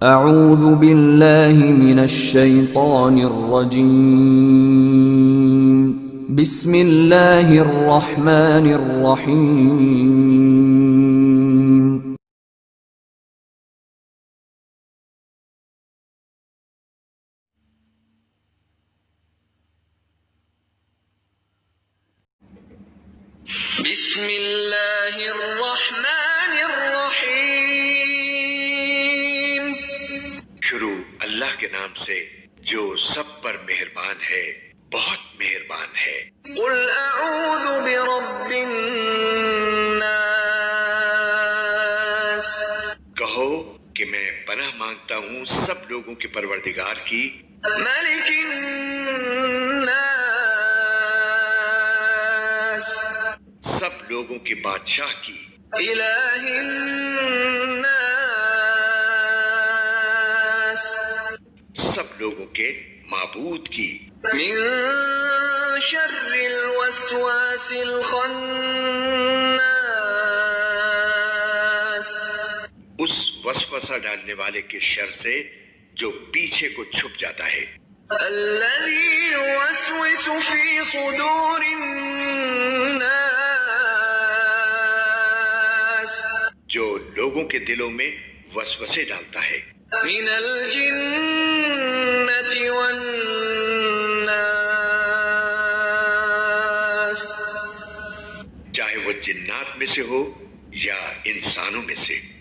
اعوذ باللہ من الشیطان الرجیم بسم اللہ الرحمن الرحیم بسم اللہ الرحمن الرحیم۔ شروع اللہ کے نام سے جو سب پر مہربان ہے، بہت مہربان ہے۔ قل اعوذ برب الناس۔ کہو کہ میں پناہ مانگتا ہوں سب لوگوں کے پروردگار کی، ملک الناس۔ سب لوگوں کے بادشاہ کی، الہ الناس۔ سب لوگوں کے معبود کی، من شر الوسواس الخناس۔ اس وسوسہ ڈالنے والے کے شر سے جو پیچھے کو چھپ جاتا ہے، الذي يوسوس في صدور الناس۔ جو لوگوں کے دلوں میں وسوسے ڈالتا ہے، من الجنة والناس۔ چاہے وہ جنات میں سے ہو یا انسانوں میں سے۔